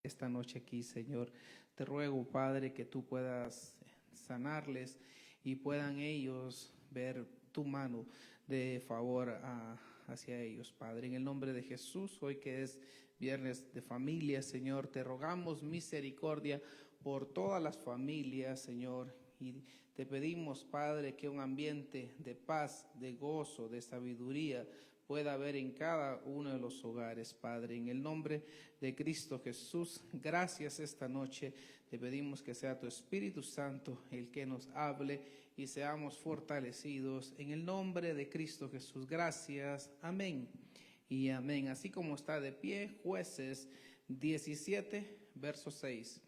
esta noche aquí, Señor. Te ruego, Padre, que tú puedas sanarles y puedan ellos ver tu mano de favor hacia ellos, Padre. En el nombre de Jesús, hoy que es viernes de familia, Señor, te rogamos misericordia por todas las familias, Señor, y te pedimos, Padre, que un ambiente de paz, de gozo, de sabiduría pueda haber en cada uno de los hogares, Padre. En el nombre de Cristo Jesús, gracias esta noche. Te pedimos que sea tu Espíritu Santo el que nos hable y seamos fortalecidos. En el nombre de Cristo Jesús, gracias. Amén y amén. Así como está de pie, Jueces 17, verso 6.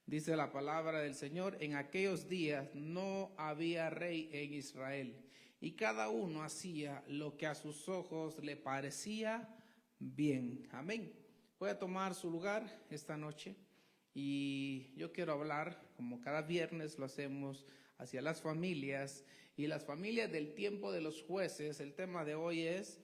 Dice la palabra del Señor: en aquellos días no había rey en Israel, y cada uno hacía lo que a sus ojos le parecía bien. Amén. Voy a tomar su lugar esta noche y yo quiero hablar, como cada viernes lo hacemos, hacia las familias y las familias del tiempo de los jueces. El tema de hoy es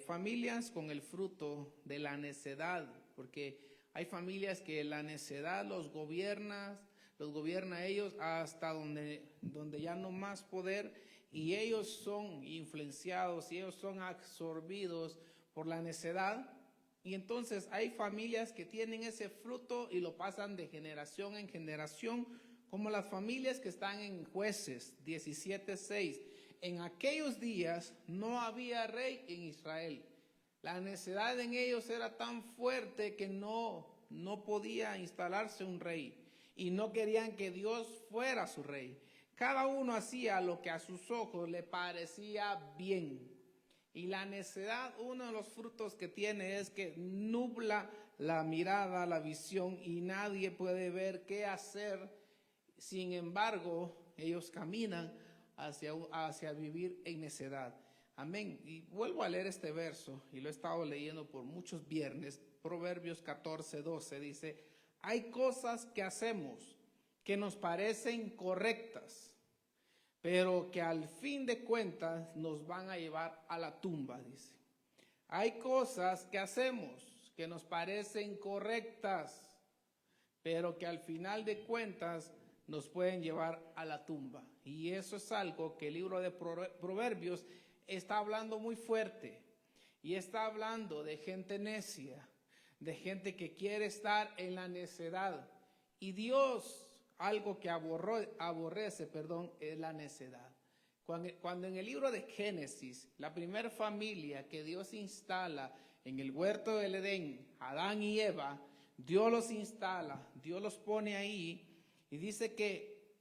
familias con el fruto de la necedad, porque hay familias que la necedad los gobierna a ellos hasta donde ya no más poder, y ellos son influenciados y ellos son absorbidos por la necedad. Y entonces hay familias que tienen ese fruto y lo pasan de generación en generación, como las familias que están en Jueces 17:6. En aquellos días no había rey en Israel. La necedad en ellos era tan fuerte que no podía instalarse un rey, y no querían que Dios fuera su rey. Cada uno hacía lo que a sus ojos le parecía bien. Y la necedad, uno de los frutos que tiene es que nubla la mirada, la visión, y nadie puede ver qué hacer. Sin embargo, ellos caminan hacia vivir en necedad. Amén. Y vuelvo a leer este verso, y lo he estado leyendo por muchos viernes. Proverbios 14:12 dice: hay cosas que hacemos que nos parecen correctas, pero que al fin de cuentas nos van a llevar a la tumba, dice. Hay cosas que hacemos que nos parecen correctas, pero que al final de cuentas nos pueden llevar a la tumba. Y eso es algo que el libro de Proverbios está hablando muy fuerte. Y está hablando de gente necia, de gente que quiere estar en la necedad. Y Dios, algo que aborrece, es la necedad. Cuando en el libro de Génesis, la primera familia que Dios instala en el huerto del Edén, Adán y Eva, Dios los instala, Dios los pone ahí, y dice que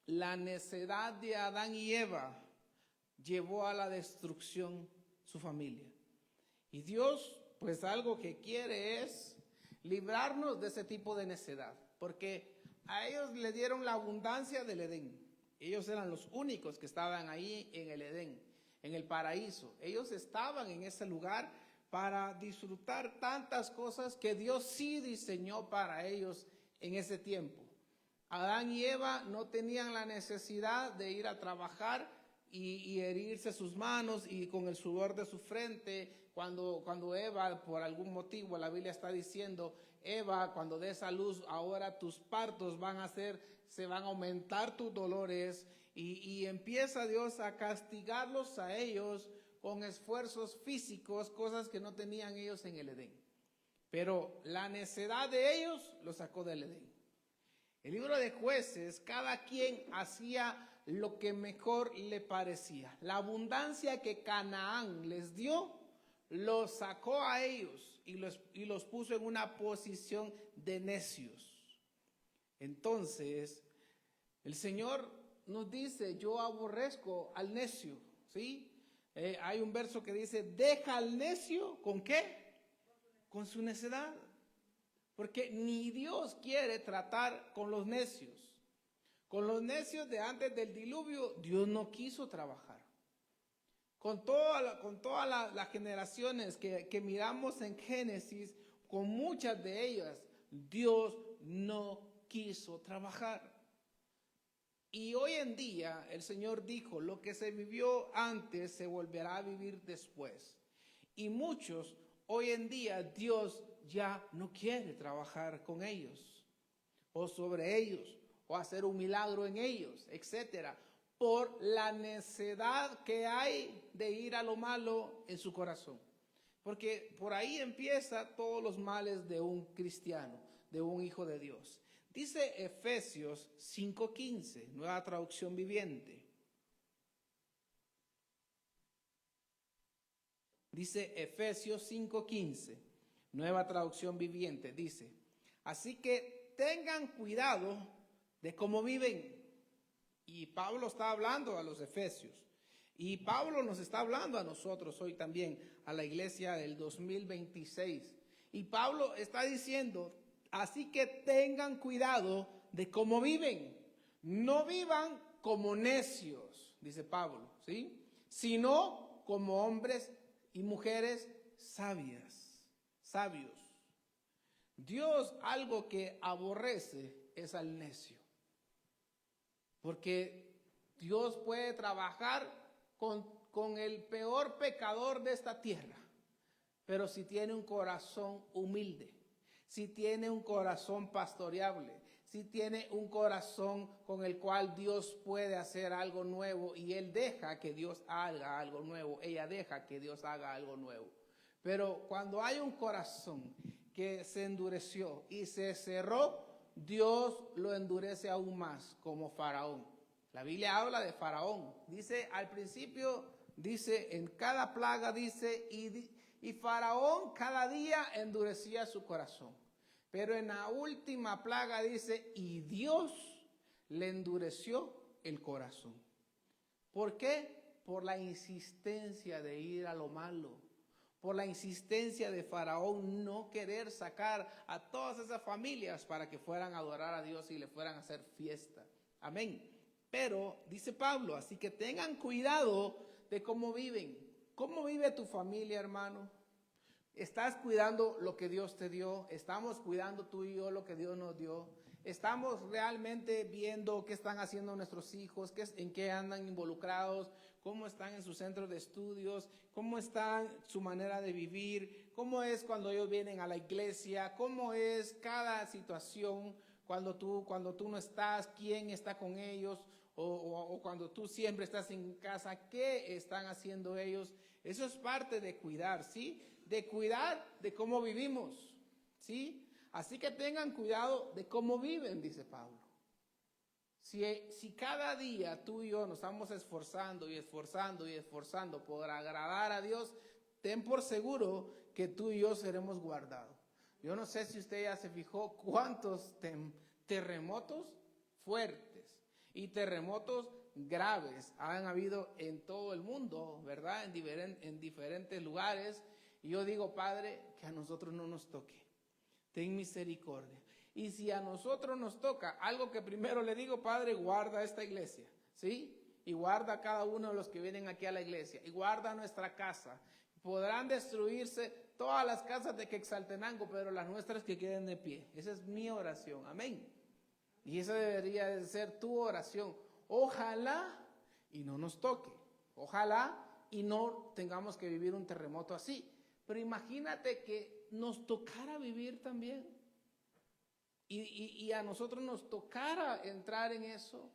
la necedad de Adán y Eva llevó a la destrucción su familia. Y Dios, pues algo que quiere es librarnos de ese tipo de necedad, porque a ellos le dieron la abundancia del Edén. Ellos eran los únicos que estaban ahí en el Edén, en el paraíso. Ellos estaban en ese lugar para disfrutar tantas cosas que Dios sí diseñó para ellos en ese tiempo. Adán y Eva no tenían la necesidad de ir a trabajar y herirse sus manos y con el sudor de su frente. Cuando Eva, por algún motivo, la Biblia está diciendo: Eva, cuando des a luz, ahora tus partos se van a aumentar tus dolores, y empieza Dios a castigarlos a ellos con esfuerzos físicos, cosas que no tenían ellos en el Edén. Pero la necedad de ellos los sacó del Edén. El libro de Jueces, cada quien hacía lo que mejor le parecía. La abundancia que Canaán les dio, los sacó a ellos y los puso en una posición de necios. Entonces, el Señor nos dice: yo aborrezco al necio, ¿sí? Hay un verso que dice: deja al necio, ¿con qué? Con su necedad. Porque ni Dios quiere tratar con los necios. Con los necios de antes del diluvio, Dios no quiso trabajar. Con todas las generaciones que miramos en Génesis, con muchas de ellas, Dios no quiso trabajar. Y hoy en día el Señor dijo: lo que se vivió antes se volverá a vivir después. Y muchos, hoy en día, Dios ya no quiere trabajar con ellos, o sobre ellos, o hacer un milagro en ellos, etcétera, por la necesidad que hay de ir a lo malo en su corazón. Porque por ahí empieza todos los males de un cristiano, de un hijo de Dios. Dice Efesios 5:15, Nueva Traducción Viviente. Dice Efesios 5:15, Nueva Traducción Viviente, dice: así que tengan cuidado de cómo viven. Y Pablo está hablando a los efesios. Y Pablo nos está hablando a nosotros hoy también, a la iglesia del 2026. Y Pablo está diciendo, así que tengan cuidado de cómo viven. No vivan como necios, dice Pablo, ¿sí? Sino como hombres y mujeres sabios. Dios algo que aborrece es al necio. Porque Dios puede trabajar con el peor pecador de esta tierra. Pero si tiene un corazón humilde, si tiene un corazón pastoreable, si tiene un corazón con el cual Dios puede hacer algo nuevo y él deja que Dios haga algo nuevo, ella deja que Dios haga algo nuevo. Pero cuando hay un corazón que se endureció y se cerró, Dios lo endurece aún más, como Faraón. La Biblia habla de Faraón. Dice al principio, dice en cada plaga, dice, y Faraón cada día endurecía su corazón. Pero en la última plaga dice, y Dios le endureció el corazón. ¿Por qué? Por la insistencia de ir a lo malo. Por la insistencia de Faraón no querer sacar a todas esas familias para que fueran a adorar a Dios y le fueran a hacer fiesta. Amén. Pero, dice Pablo, así que tengan cuidado de cómo viven. ¿Cómo vive tu familia, hermano? ¿Estás cuidando lo que Dios te dio? ¿Estamos cuidando tú y yo lo que Dios nos dio? ¿Estamos realmente viendo qué están haciendo nuestros hijos? ¿En qué andan involucrados? ¿Cómo están en sus centros de estudios? ¿Cómo está su manera de vivir? ¿Cómo es cuando ellos vienen a la iglesia? ¿Cómo es cada situación cuando tú no estás? ¿Quién está con ellos? O cuando tú siempre estás en casa, ¿qué están haciendo ellos? Eso es parte de cuidar, ¿sí? De cuidar de cómo vivimos, ¿sí? Así que tengan cuidado de cómo viven, dice Pablo. Si cada día tú y yo nos estamos esforzando por agradar a Dios, ten por seguro que tú y yo seremos guardados. Yo no sé si usted ya se fijó cuántos terremotos fuertes y terremotos graves han habido en todo el mundo, ¿verdad? En diferentes lugares. Y yo digo, Padre, que a nosotros no nos toque. Ten misericordia. Y si a nosotros nos toca, algo que primero le digo, Padre, guarda esta iglesia, ¿sí? Y guarda a cada uno de los que vienen aquí a la iglesia. Y guarda nuestra casa. Podrán destruirse todas las casas de Quetzaltenango, pero las nuestras que queden de pie. Esa es mi oración. Amén. Y esa debería de ser tu oración. Ojalá y no nos toque. Ojalá y no tengamos que vivir un terremoto así. Pero imagínate que nos tocara vivir también. Y a nosotros nos tocara entrar en eso.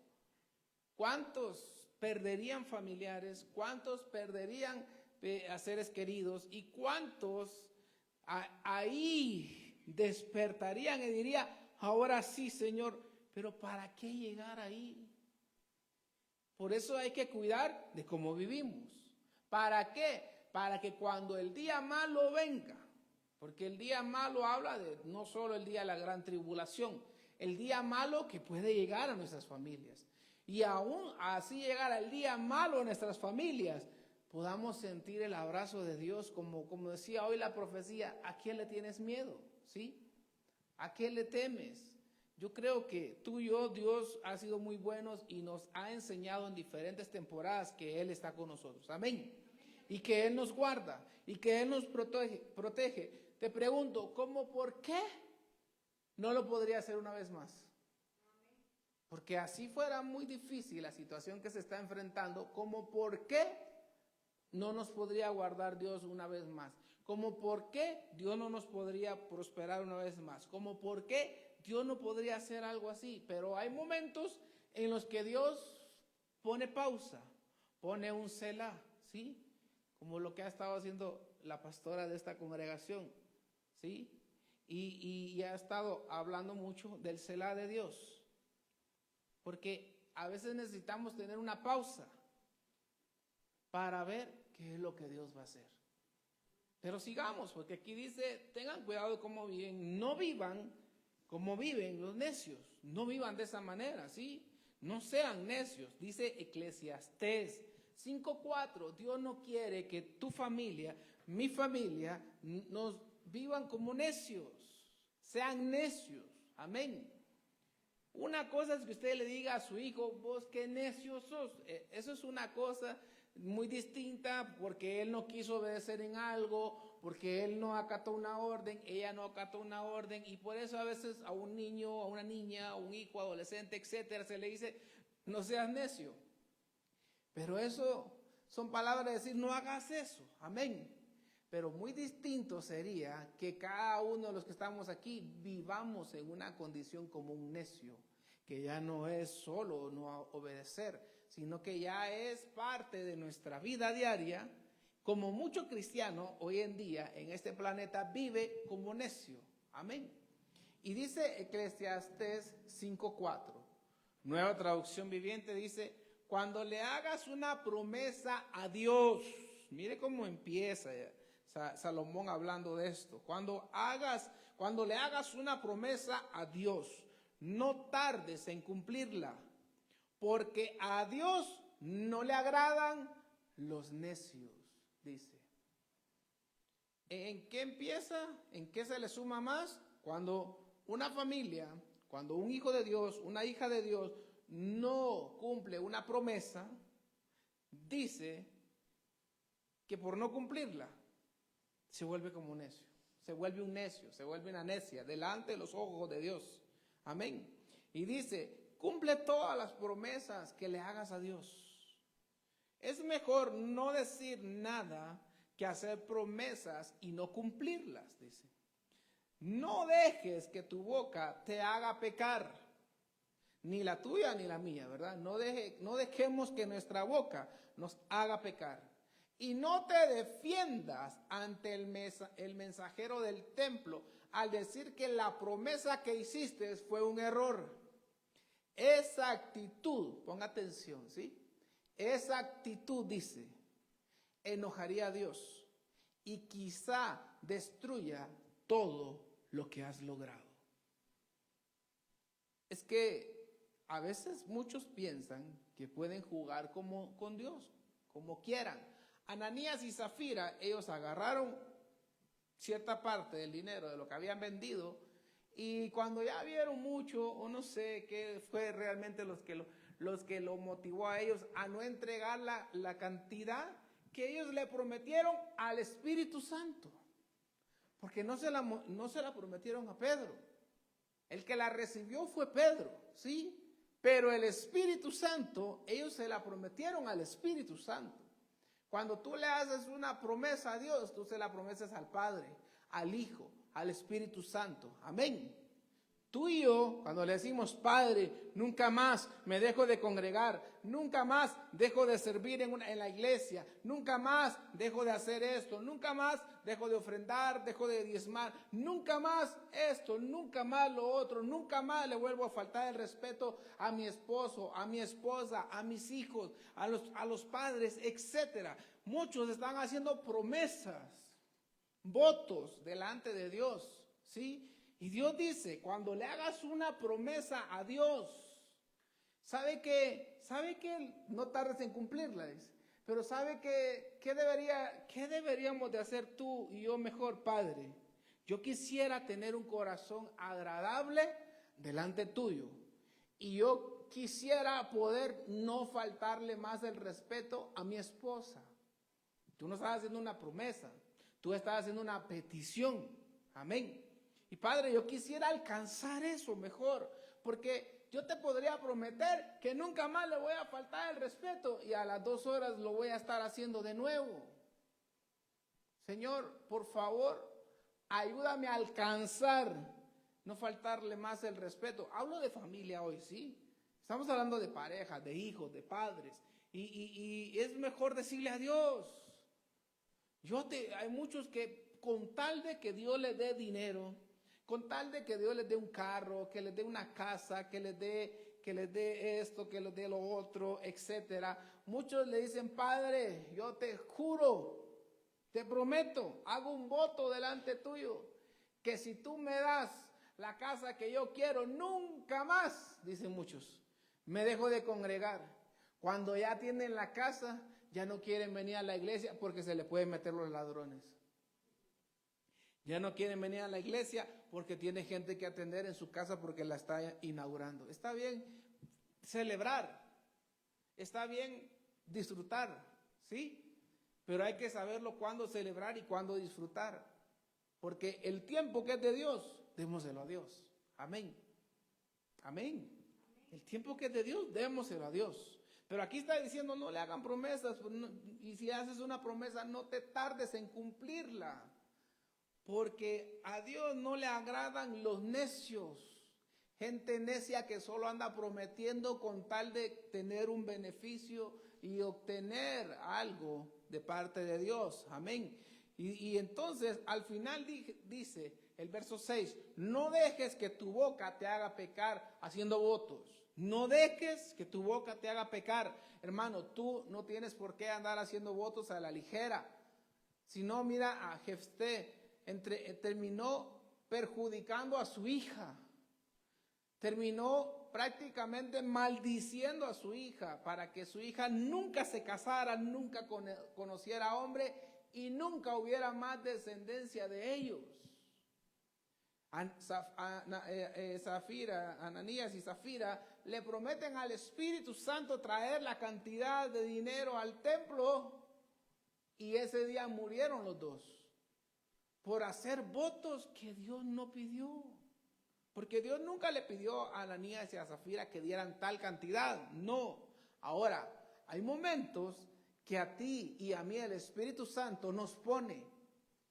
¿Cuántos perderían familiares? ¿Cuántos perderían a seres queridos? ¿Y cuántos ahí despertarían y dirían, ahora sí, Señor, pero ¿para qué llegar ahí? Por eso hay que cuidar de cómo vivimos. ¿Para qué? Para que cuando el día malo venga, porque el día malo habla de no solo el día de la gran tribulación, el día malo que puede llegar a nuestras familias. Y aún así llegar al día malo en nuestras familias, podamos sentir el abrazo de Dios, como decía hoy la profecía, ¿a quién le tienes miedo? ¿Sí? ¿A quién le temes? Yo creo que tú y yo, Dios ha sido muy bueno y nos ha enseñado en diferentes temporadas que Él está con nosotros. Amén. Y que Él nos guarda y que Él nos protege. Te pregunto, por qué no lo podría hacer una vez más? Porque así fuera muy difícil la situación que se está enfrentando, ¿por qué no nos podría guardar Dios una vez más? Como por qué Dios no nos podría prosperar una vez más. Como por qué Dios no podría hacer algo así. Pero hay momentos en los que Dios pone pausa, pone un selah, ¿sí? Como lo que ha estado haciendo la pastora de esta congregación, ¿sí? Y ha estado hablando mucho del selah de Dios. Porque a veces necesitamos tener una pausa para ver qué es lo que Dios va a hacer. Pero sigamos, porque aquí dice, tengan cuidado de cómo viven, no vivan como viven los necios, no vivan de esa manera, ¿sí? No sean necios, dice Eclesiastés 5:4, Dios no quiere que tu familia, mi familia, nos vivan como necios, sean necios, amén. Una cosa es que usted le diga a su hijo, vos qué necio sos, eso es una cosa muy distinta porque él no quiso obedecer en algo, porque él no acató una orden, ella no acató una orden, y por eso a veces a un niño, a una niña, a un hijo, adolescente, etcétera, se le dice, no seas necio. Pero eso son palabras de decir, no hagas eso, amén. Pero muy distinto sería que cada uno de los que estamos aquí vivamos en una condición como un necio, que ya no es solo no obedecer, sino que ya es parte de nuestra vida diaria, como mucho cristiano hoy en día en este planeta vive como necio, amén. Y dice Eclesiastés 5:4, Nueva Traducción Viviente, dice, cuando le hagas una promesa a Dios, mire cómo empieza Salomón hablando de esto, cuando le hagas una promesa a Dios, no tardes en cumplirla, porque a Dios no le agradan los necios, dice. ¿En qué empieza? ¿En qué se le suma más? Cuando una familia, cuando un hijo de Dios, una hija de Dios, no cumple una promesa, dice que por no cumplirla, se vuelve como un necio, se vuelve un necio, se vuelve una necia delante de los ojos de Dios. Amén. Y dice, cumple todas las promesas que le hagas a Dios. Es mejor no decir nada que hacer promesas y no cumplirlas, dice. No dejes que tu boca te haga pecar, ni la tuya ni la mía, ¿verdad? No dejemos que nuestra boca nos haga pecar. Y no te defiendas ante el mensajero del templo al decir que la promesa que hiciste fue un error. Esa actitud, ponga atención, ¿sí? Esa actitud, dice, enojaría a Dios y quizá destruya todo lo que has logrado. Es que a veces muchos piensan que pueden jugar con Dios, como quieran. Ananías y Zafira, ellos agarraron cierta parte del dinero de lo que habían vendido y cuando ya vieron mucho, o no sé qué fue realmente los que lo motivó a ellos a no entregar la cantidad que ellos le prometieron al Espíritu Santo, porque no se la prometieron a Pedro. El que la recibió fue Pedro, ¿sí? Pero el Espíritu Santo, ellos se la prometieron al Espíritu Santo. Cuando tú le haces una promesa a Dios, tú se la promesas al Padre, al Hijo, al Espíritu Santo. Amén. Tú y yo, cuando le decimos, Padre, nunca más me dejo de congregar, nunca más dejo de servir en la iglesia, nunca más dejo de hacer esto, nunca más dejo de ofrendar, dejo de diezmar, nunca más esto, nunca más lo otro, nunca más le vuelvo a faltar el respeto a mi esposo, a mi esposa, a mis hijos, a los padres, etcétera. Muchos están haciendo promesas, votos delante de Dios, ¿sí? Y Dios dice, cuando le hagas una promesa a Dios, sabe que no tardes en cumplirla, dice, pero sabe que ¿qué deberíamos de hacer tú y yo mejor, Padre? Yo quisiera tener un corazón agradable delante tuyo y yo quisiera poder no faltarle más el respeto a mi esposa. Tú no estás haciendo una promesa, tú estás haciendo una petición, amén. Y Padre, yo quisiera alcanzar eso mejor, porque yo te podría prometer que nunca más le voy a faltar el respeto y a las 2 horas lo voy a estar haciendo de nuevo. Señor, por favor, ayúdame a alcanzar, no faltarle más el respeto. Hablo de familia hoy, ¿sí? Estamos hablando de parejas, de hijos, de padres. Y es mejor decirle a Dios. Hay muchos que con tal de que Dios les dé dinero, con tal de que Dios les dé un carro, que les dé una casa, que les dé esto, que les dé lo otro, etcétera. Muchos le dicen, Padre, yo te juro, te prometo, hago un voto delante tuyo, que si tú me das la casa que yo quiero, nunca más, dicen muchos, me dejo de congregar. Cuando ya tienen la casa, ya no quieren venir a la iglesia porque se le pueden meter los ladrones. Ya no quieren venir a la iglesia porque tiene gente que atender en su casa porque la está inaugurando. Está bien celebrar, está bien disfrutar, ¿sí? Pero hay que saberlo cuándo celebrar y cuándo disfrutar. Porque el tiempo que es de Dios, démoselo a Dios. Amén. Amén. El tiempo que es de Dios, démoselo a Dios. Pero aquí está diciendo, no le hagan promesas. Y si haces una promesa, no te tardes en cumplirla. Porque a Dios no le agradan los necios. Gente necia que solo anda prometiendo con tal de tener un beneficio y obtener algo de parte de Dios. Amén. Y entonces al final dice el verso 6, no dejes que tu boca te haga pecar haciendo votos. No dejes que tu boca te haga pecar. Hermano, tú no tienes por qué andar haciendo votos a la ligera. Si no, mira a Jefté, terminó perjudicando a su hija. Terminó prácticamente maldiciendo a su hija para que su hija nunca se casara, nunca conociera hombre y nunca hubiera más descendencia de ellos. Ananías y Zafira le prometen al Espíritu Santo traer la cantidad de dinero al templo y ese día murieron los dos por hacer votos que Dios no pidió. Porque Dios nunca le pidió a Ananías y a Zafira que dieran tal cantidad. No. Ahora, hay momentos que a ti y a mí el Espíritu Santo nos pone,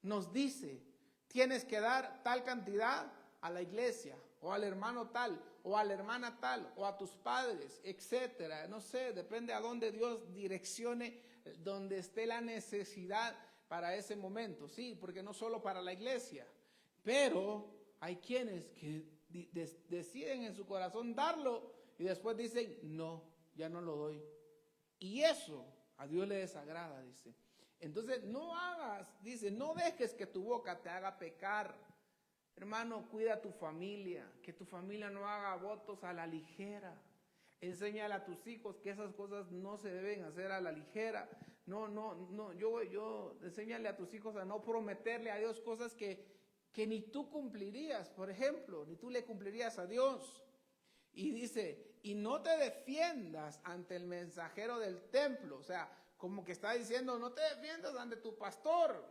nos dice, tienes que dar tal cantidad a la iglesia, o al hermano tal, o a la hermana tal, o a tus padres, etcétera. No sé, depende a dónde Dios direccione, donde esté la necesidad para ese momento. Sí, porque no solo para la iglesia, pero hay quienes que deciden en su corazón darlo y después dicen, no, ya no lo doy. Y eso a Dios le desagrada, dice. Entonces no dejes que tu boca te haga pecar. Hermano, cuida a tu familia, que tu familia no haga votos a la ligera. Enséñale a tus hijos que esas cosas no se deben hacer a la ligera. Enséñale a tus hijos a no prometerle a Dios cosas que ni tú cumplirías, por ejemplo, ni tú le cumplirías a Dios. Y dice, y no te defiendas ante el mensajero del templo. O sea, como que está diciendo, no te defiendas ante tu pastor,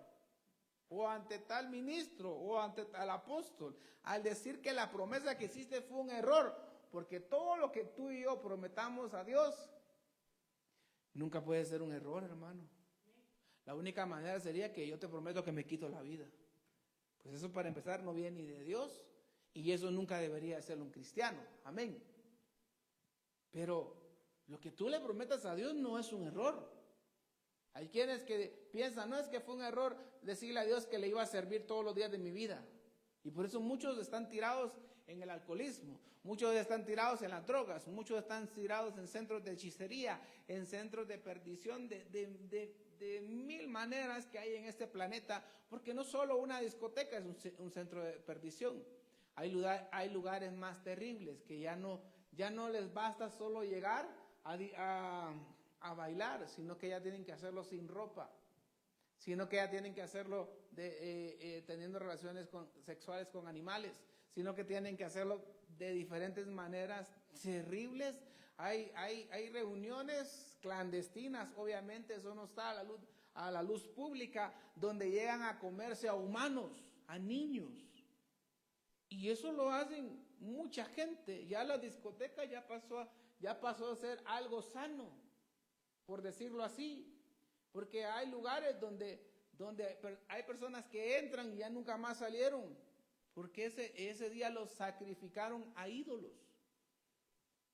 o ante tal ministro, o ante tal apóstol, al decir que la promesa que hiciste fue un error, porque todo lo que tú y yo prometamos a Dios, nunca puede ser un error, hermano. La única manera sería que yo te prometo que me quito la vida. Pues eso para empezar no viene ni de Dios y eso nunca debería ser un cristiano. Amén. Pero lo que tú le prometas a Dios no es un error. Hay quienes que piensan, no es que fue un error decirle a Dios que le iba a servir todos los días de mi vida. Y por eso muchos están tirados en el alcoholismo, muchos están tirados en las drogas, muchos están tirados en centros de hechicería, en centros de perdición, de mil maneras que hay en este planeta, porque no solo una discoteca es un centro de perdición. Hay lugares más terribles que ya no les basta solo llegar a bailar, sino que ya tienen que hacerlo sin ropa, sino que ya tienen que hacerlo teniendo relaciones sexuales con animales, sino que tienen que hacerlo de diferentes maneras terribles. Hay reuniones clandestinas, obviamente eso no está a la luz pública, donde llegan a comerse a humanos, a niños. Y eso lo hacen mucha gente. Ya la discoteca ya pasó a ser algo sano, por decirlo así. Porque hay lugares donde donde hay personas que entran y ya nunca más salieron, porque ese día los sacrificaron a ídolos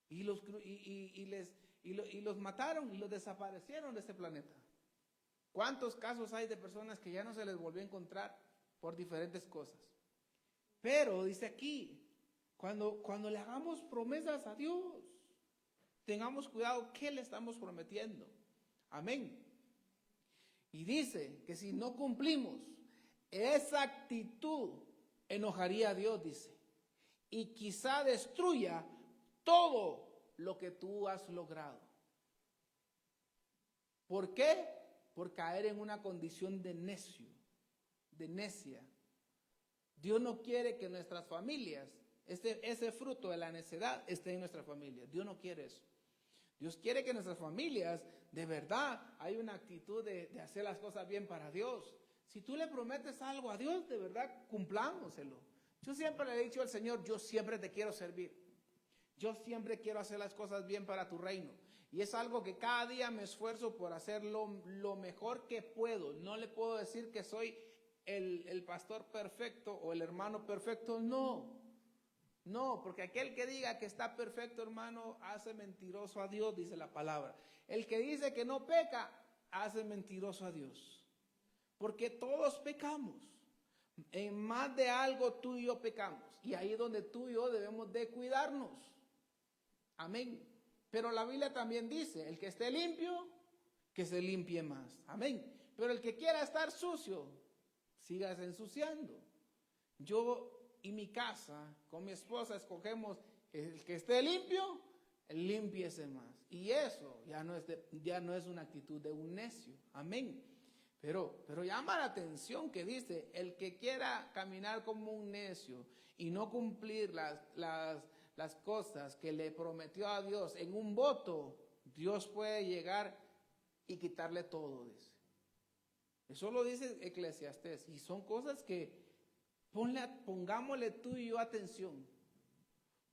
y los mataron y los desaparecieron de este planeta. ¿Cuántos casos hay de personas que ya no se les volvió a encontrar por diferentes cosas? Pero dice aquí, cuando le hagamos promesas a Dios, tengamos cuidado qué le estamos prometiendo. Amén. Y dice que si no cumplimos, esa actitud enojaría a Dios, dice, y quizá destruya todo lo que tú has logrado. ¿Por qué? Por caer en una condición de necio, de necia. Dios no quiere que nuestras familias, ese fruto de la necedad esté en nuestras familias. Dios no quiere eso. Dios quiere que nuestras familias, de verdad, hay una actitud de hacer las cosas bien para Dios. Si tú le prometes algo a Dios, de verdad, cumplámoselo. Yo siempre le he dicho al Señor, yo siempre te quiero servir. Yo siempre quiero hacer las cosas bien para tu reino. Y es algo que cada día me esfuerzo por hacerlo lo mejor que puedo. No le puedo decir que soy el pastor perfecto o el hermano perfecto. No, porque aquel que diga que está perfecto, hermano, hace mentiroso a Dios, dice la palabra. El que dice que no peca, hace mentiroso a Dios. Porque todos pecamos. En más de algo tú y yo pecamos. Y ahí es donde tú y yo debemos de cuidarnos. Amén. Pero la Biblia también dice, el que esté limpio, que se limpie más. Amén. Pero el que quiera estar sucio, sigas ensuciando. Yo y mi casa, con mi esposa, escogemos el que esté limpio, límpiese más. Y eso ya no es una actitud de un necio. Amén. Pero llama la atención que dice, el que quiera caminar como un necio y no cumplir las cosas que le prometió a Dios en un voto, Dios puede llegar y quitarle todo, dice. Eso lo dice Eclesiastés. Y son cosas que pongámosle tú y yo atención.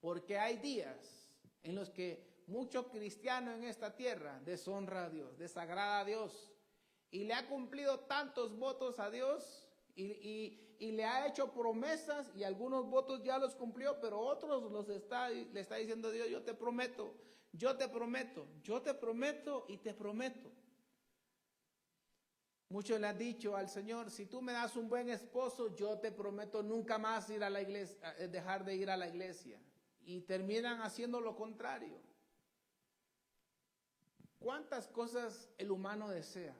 Porque hay días en los que mucho cristiano en esta tierra deshonra a Dios, desagrada a Dios. Y le ha cumplido tantos votos a Dios y le ha hecho promesas y algunos votos ya los cumplió, pero otros le está diciendo a Dios, yo te prometo y te prometo. Muchos le han dicho al Señor, si tú me das un buen esposo, yo te prometo nunca más ir a la iglesia, dejar de ir a la iglesia. Y terminan haciendo lo contrario. ¿Cuántas cosas el humano desea?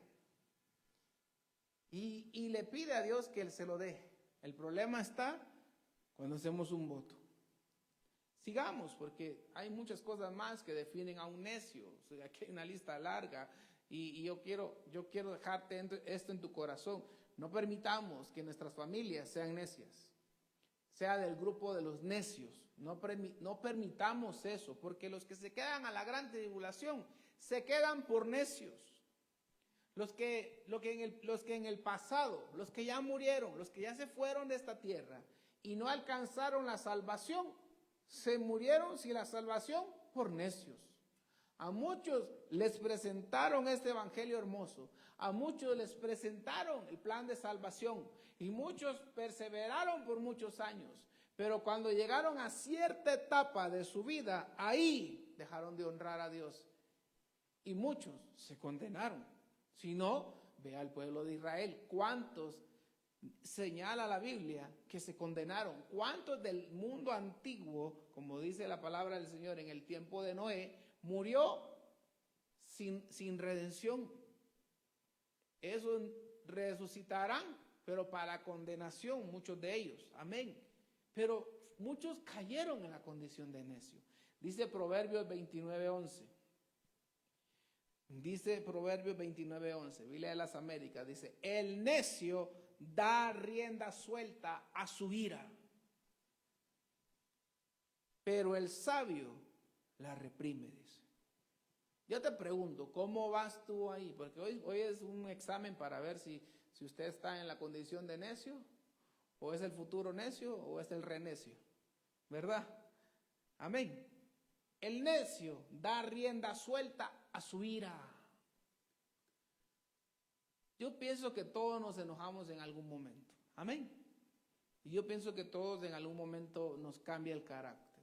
Y le pide a Dios que Él se lo dé. El problema está cuando hacemos un voto. Sigamos, porque hay muchas cosas más que definen a un necio. O sea, aquí hay una lista larga y yo quiero dejarte esto en tu corazón. No permitamos que nuestras familias sean necias, sea del grupo de los necios. No permitamos eso, porque los que se quedan a la gran tribulación se quedan por necios. Los que en el pasado, los que ya murieron, los que ya se fueron de esta tierra y no alcanzaron la salvación, se murieron sin la salvación por necios. A muchos les presentaron este evangelio hermoso, a muchos les presentaron el plan de salvación y muchos perseveraron por muchos años, pero cuando llegaron a cierta etapa de su vida, ahí dejaron de honrar a Dios y muchos se condenaron. Si no, ve al pueblo de Israel. ¿Cuántos señala la Biblia que se condenaron? ¿Cuántos del mundo antiguo, como dice la palabra del Señor en el tiempo de Noé, murió sin redención? Esos resucitarán, pero para condenación, muchos de ellos. Amén. Pero muchos cayeron en la condición de necio. Dice Proverbios 29:11. Dice Proverbios 29:11, Biblia de las Américas, dice, el necio da rienda suelta a su ira, pero el sabio la reprime, dice. Yo te pregunto, ¿cómo vas tú ahí? Porque hoy es un examen para ver si usted está en la condición de necio, o es el futuro necio, o es el renecio, ¿verdad? Amén. El necio da rienda suelta a su ira. Yo pienso que todos nos enojamos en algún momento. Amén. Y yo pienso que todos en algún momento nos cambia el carácter.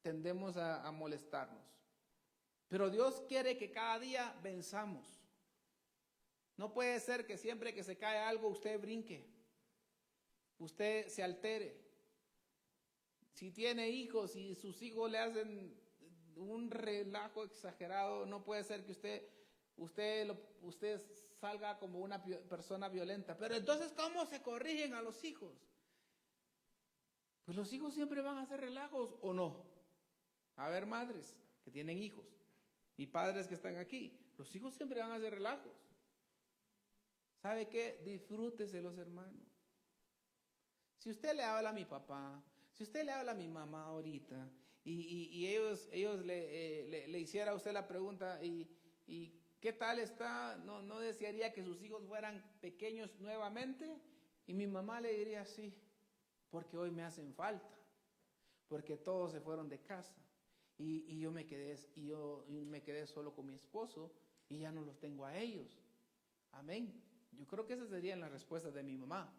Tendemos a molestarnos. Pero Dios quiere que cada día venzamos. No puede ser que siempre que se cae algo usted brinque, usted se altere. Si tiene hijos y sus hijos le hacen un relajo exagerado, no puede ser que usted salga como una persona violenta. Pero entonces, ¿cómo se corrigen a los hijos? Pues los hijos siempre van a hacer relajos, ¿o no? A ver, madres que tienen hijos y padres que están aquí, los hijos siempre van a hacer relajos. ¿Sabe qué? Disfrútese los hermanos. Si usted le habla a mi papá, si usted le habla a mi mamá ahorita, y ellos le hiciera a usted la pregunta, y ¿qué tal está? ¿No desearía que sus hijos fueran pequeños nuevamente? Y mi mamá le diría sí, porque hoy me hacen falta, porque todos se fueron de casa, y yo me quedé solo con mi esposo, y ya no los tengo a ellos. Amén. Yo creo que esas serían las respuestas de mi mamá.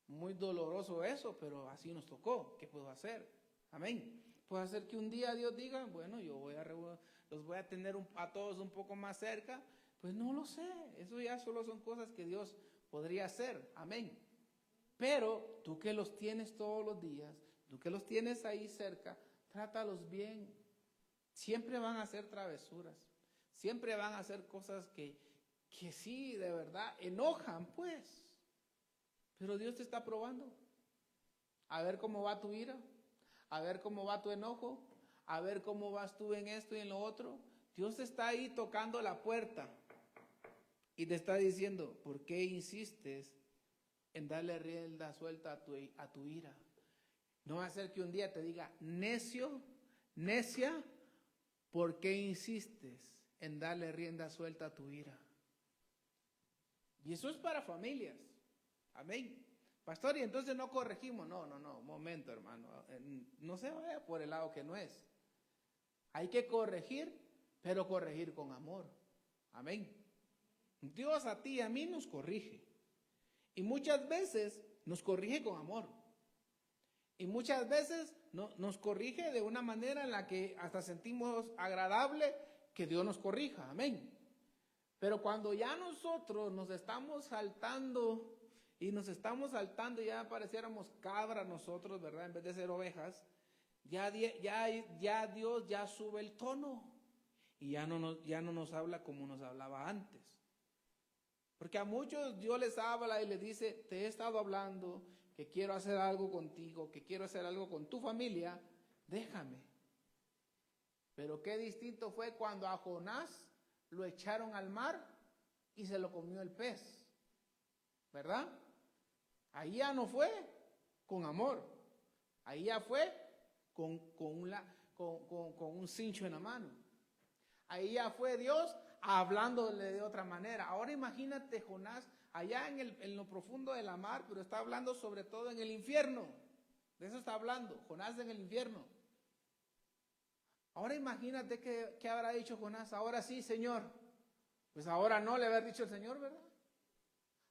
Muy doloroso eso, pero así nos tocó. ¿Qué puedo hacer? Amén. Puede hacer que un día Dios diga, bueno, los voy a tener a todos un poco más cerca. Pues no lo sé. Eso ya solo son cosas que Dios podría hacer. Amén. Pero tú que los tienes todos los días, tú que los tienes ahí cerca, trátalos bien. Siempre van a hacer travesuras. Siempre van a hacer cosas que sí, de verdad, enojan, pues. Pero Dios te está probando. A ver cómo va tu ira, a ver cómo va tu enojo, a ver cómo vas tú en esto y en lo otro. Dios está ahí tocando la puerta y te está diciendo, ¿por qué insistes en darle rienda suelta a tu ira? No va a ser que un día te diga, necio, necia, ¿por qué insistes en darle rienda suelta a tu ira? Y eso es para familias. Amén. Pastor, y entonces no corregimos. No, un momento, hermano. No se vaya por el lado que no es. Hay que corregir, pero corregir con amor. Amén. Dios a ti y a mí nos corrige. Y muchas veces nos corrige con amor. Y muchas veces nos corrige de una manera en la que hasta sentimos agradable que Dios nos corrija. Amén. Pero cuando ya nosotros nos estamos saltando y ya pareciéramos cabras nosotros, ¿verdad? En vez de ser ovejas, ya Dios ya sube el tono y ya no nos habla como nos hablaba antes. Porque a muchos Dios les habla y les dice, te he estado hablando, que quiero hacer algo contigo, que quiero hacer algo con tu familia, déjame. Pero qué distinto fue cuando a Jonás lo echaron al mar y se lo comió el pez, ¿verdad? Ahí ya no fue con amor, ahí ya fue con un cincho en la mano. Ahí ya fue Dios hablándole de otra manera. Ahora imagínate Jonás allá en lo profundo de la mar, pero está hablando sobre todo en el infierno. De eso está hablando, Jonás en el infierno. Ahora imagínate qué habrá dicho Jonás. Ahora sí, Señor. Pues ahora no, le habrá dicho el Señor, ¿verdad?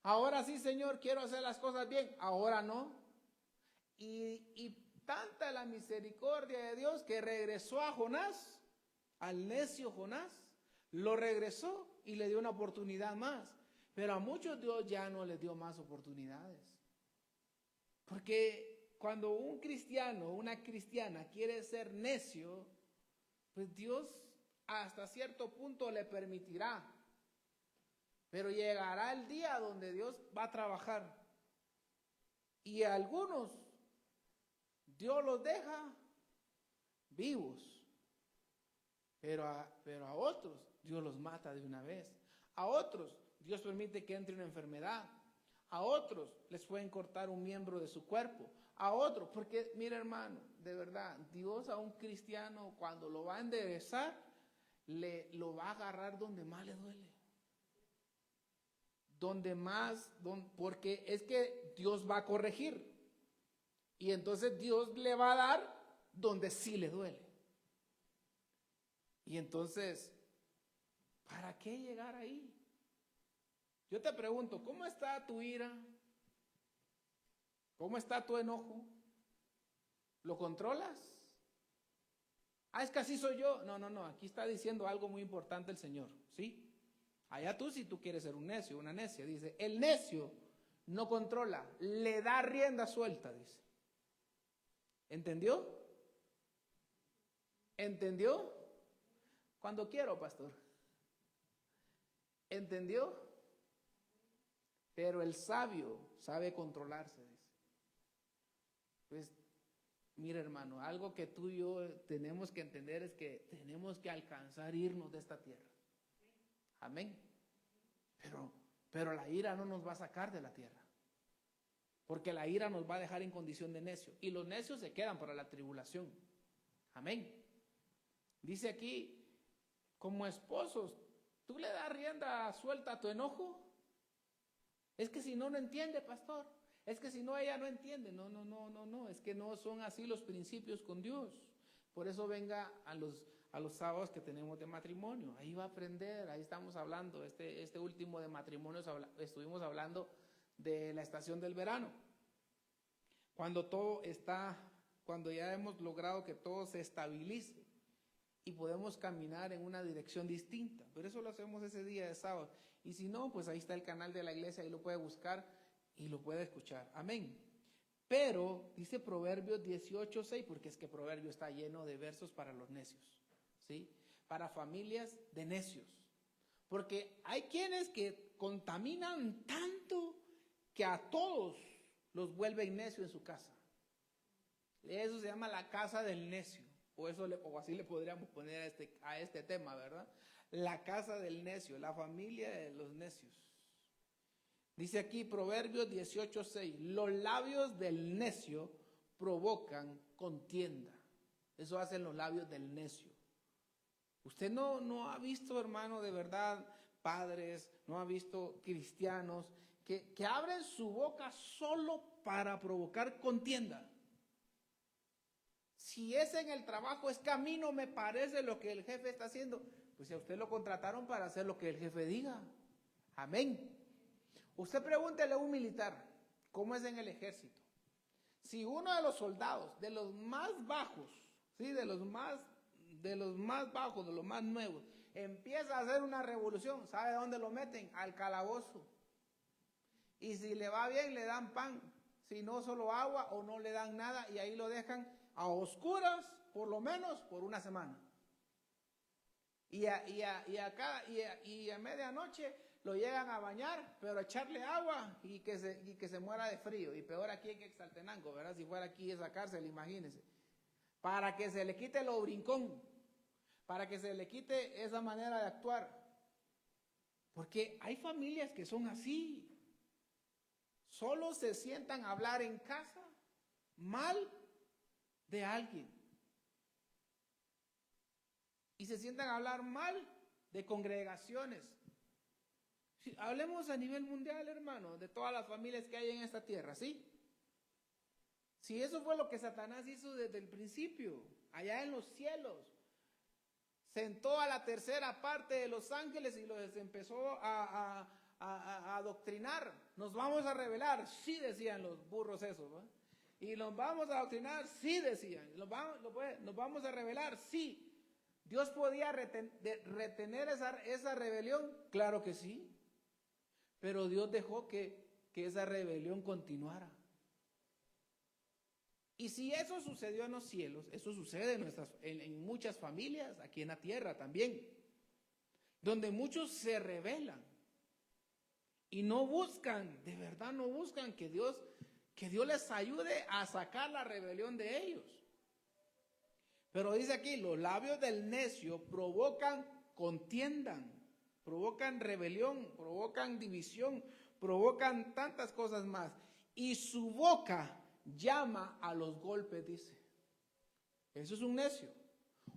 Ahora sí, Señor, quiero hacer las cosas bien. Ahora no. Y tanta la misericordia de Dios que regresó a Jonás, al necio Jonás, lo regresó y le dio una oportunidad más. Pero a muchos Dios ya no les dio más oportunidades. Porque cuando un cristiano o una cristiana quiere ser necio, pues Dios hasta cierto punto le permitirá. Pero llegará el día donde Dios va a trabajar. Y a algunos Dios los deja vivos. Pero a otros Dios los mata de una vez. A otros Dios permite que entre una enfermedad. A otros les pueden cortar un miembro de su cuerpo. A otros, porque mira hermano, de verdad, Dios a un cristiano cuando lo va a enderezar, lo va a agarrar donde más le duele. Porque es que Dios va a corregir. Y entonces Dios le va a dar donde sí le duele. Y entonces, ¿para qué llegar ahí? Yo te pregunto, ¿cómo está tu ira? ¿Cómo está tu enojo? ¿Lo controlas? Ah, es que así soy yo. No, aquí está diciendo algo muy importante el Señor, ¿sí? Allá tú si tú quieres ser un necio, una necia, dice, el necio no controla, le da rienda suelta, dice. ¿Entendió? ¿Entendió? Cuando quiero, pastor. ¿Entendió? Pero el sabio sabe controlarse, dice. Pues, mira hermano, algo que tú y yo tenemos que entender es que tenemos que alcanzar irnos de esta tierra. Amén. Pero la ira no nos va a sacar de la tierra. Porque la ira nos va a dejar en condición de necio. Y los necios se quedan para la tribulación. Amén. Dice aquí, como esposos, ¿tú le das rienda suelta a tu enojo? Es que si no, no entiende, pastor. Es que si no, ella no entiende. No. Es que no son así los principios con Dios. Por eso venga a los sábados que tenemos de matrimonio. Ahí va a aprender, ahí estamos hablando. Este último de matrimonios estuvimos hablando de la estación del verano. Cuando ya hemos logrado que todo se estabilice y podemos caminar en una dirección distinta. Pero eso lo hacemos ese día de sábado. Y si no, pues ahí está el canal de la iglesia, ahí lo puede buscar y lo puede escuchar. Amén. Pero dice Proverbios 18:6, porque es que Proverbios está lleno de versos para los necios, ¿sí? Para familias de necios. Porque hay quienes que contaminan tanto que a todos los vuelven necios en su casa. Eso se llama la casa del necio. O así le podríamos poner a este tema, ¿verdad? La casa del necio, la familia de los necios. Dice aquí Proverbios 18:6, los labios del necio provocan contienda. Eso hacen los labios del necio. Usted no ha visto, hermano, de verdad, padres, no ha visto cristianos que abren su boca solo para provocar contienda. Si es en el trabajo, es que a mí no me parece lo que el jefe está haciendo. Pues si a usted lo contrataron para hacer lo que el jefe diga. Amén. Usted pregúntele a un militar, ¿cómo es en el ejército? Si uno de los soldados, de los más bajos, ¿sí? de los más bajos, de los más nuevos, empieza a hacer una revolución, ¿sabe dónde lo meten? Al calabozo. Y si le va bien, le dan pan. Si no, solo agua o no le dan nada y ahí lo dejan a oscuras, por lo menos por una semana. Y a medianoche lo llegan a bañar, pero a echarle agua y que se muera de frío. Y peor aquí en Exaltenango, ¿verdad? Si fuera aquí esa cárcel, imagínense. Para que se le quite lo brincón, para que se le quite esa manera de actuar. Porque hay familias que son así. Solo se sientan a hablar en casa mal de alguien. Y se sientan a hablar mal de congregaciones. Sí, hablemos a nivel mundial, hermano, de todas las familias que hay en esta tierra, ¿sí? Si eso fue lo que Satanás hizo desde el principio, allá en los cielos, sentó a la tercera parte de los ángeles y los empezó a adoctrinar. Nos vamos a rebelar, sí decían los burros esos, ¿no? Y nos vamos a adoctrinar, sí decían. Nos vamos a rebelar, sí. ¿Dios podía retener esa rebelión? Claro que sí. Pero Dios dejó que esa rebelión continuara. Y si eso sucedió en los cielos, eso sucede en muchas familias, aquí en la tierra también, donde muchos se rebelan y no buscan, de verdad no buscan que Dios les ayude a sacar la rebelión de ellos. Pero dice aquí, los labios del necio provocan contienda, provocan rebelión, provocan división, provocan tantas cosas más. Y su boca llama a los golpes, dice. Eso es un necio.